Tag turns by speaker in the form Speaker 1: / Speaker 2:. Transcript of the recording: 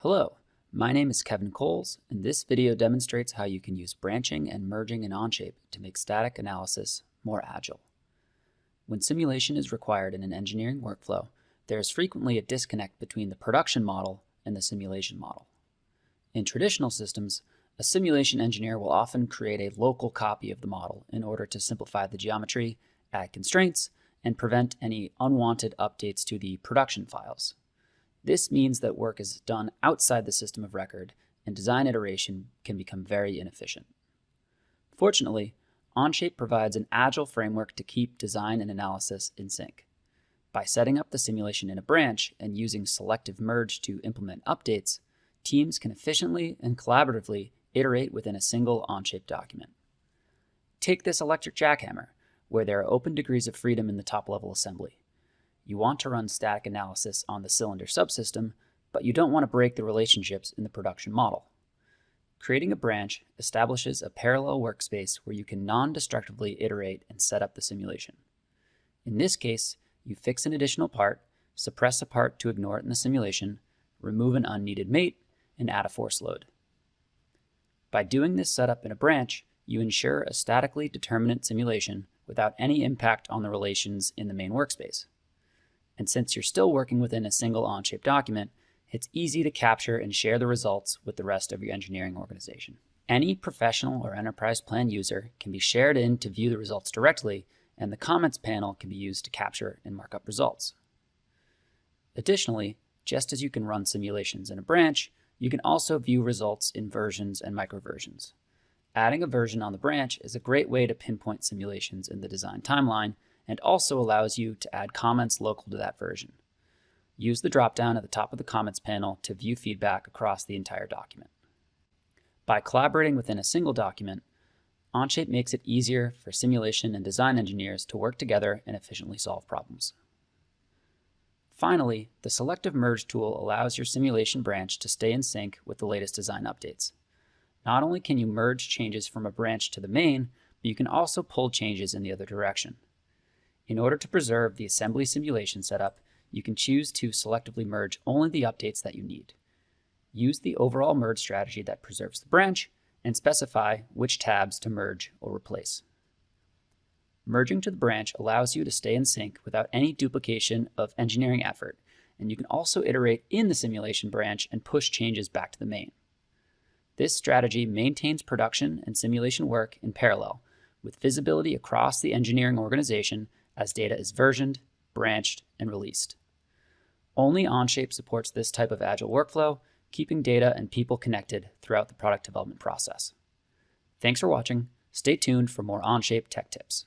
Speaker 1: Hello, my name is Kevin Coles, and this video demonstrates how you can use branching and merging in Onshape to make static analysis more agile. When simulation is required in an engineering workflow, there is frequently a disconnect between the production model and the simulation model. In traditional systems, a simulation engineer will often create a local copy of the model in order to simplify the geometry, add constraints, and prevent any unwanted updates to the production files. This means that work is done outside the system of record, and design iteration can become very inefficient. Fortunately, Onshape provides an agile framework to keep design and analysis in sync. By setting up the simulation in a branch and using selective merge to implement updates, teams can efficiently and collaboratively iterate within a single Onshape document. Take this electric jackhammer, where there are open degrees of freedom in the top-level assembly. You want to run static analysis on the cylinder subsystem, but you don't want to break the relationships in the production model. Creating a branch establishes a parallel workspace where you can non-destructively iterate and set up the simulation. In this case, you fix an additional part, suppress a part to ignore it in the simulation, remove an unneeded mate, and add a force load. By doing this setup in a branch, you ensure a statically determinate simulation without any impact on the relations in the main workspace. And since you're still working within a single Onshape document, it's easy to capture and share the results with the rest of your engineering organization. Any professional or enterprise plan user can be shared in to view the results directly, and the comments panel can be used to capture and mark up results. Additionally, just as you can run simulations in a branch, you can also view results in versions and microversions. Adding a version on the branch is a great way to pinpoint simulations in the design timeline, and also allows you to add comments local to that version. Use the dropdown at the top of the comments panel to view feedback across the entire document. By collaborating within a single document, Onshape makes it easier for simulation and design engineers to work together and efficiently solve problems. Finally, the Selective Merge tool allows your simulation branch to stay in sync with the latest design updates. Not only can you merge changes from a branch to the main, but you can also pull changes in the other direction. In order to preserve the assembly simulation setup, you can choose to selectively merge only the updates that you need. Use the overall merge strategy that preserves the branch and specify which tabs to merge or replace. Merging to the branch allows you to stay in sync without any duplication of engineering effort, and you can also iterate in the simulation branch and push changes back to the main. This strategy maintains production and simulation work in parallel, with visibility across the engineering organization as data is versioned, branched, and released. Only Onshape supports this type of agile workflow, keeping data and people connected throughout the product development process. Thanks for watching. Stay tuned for more Onshape tech tips.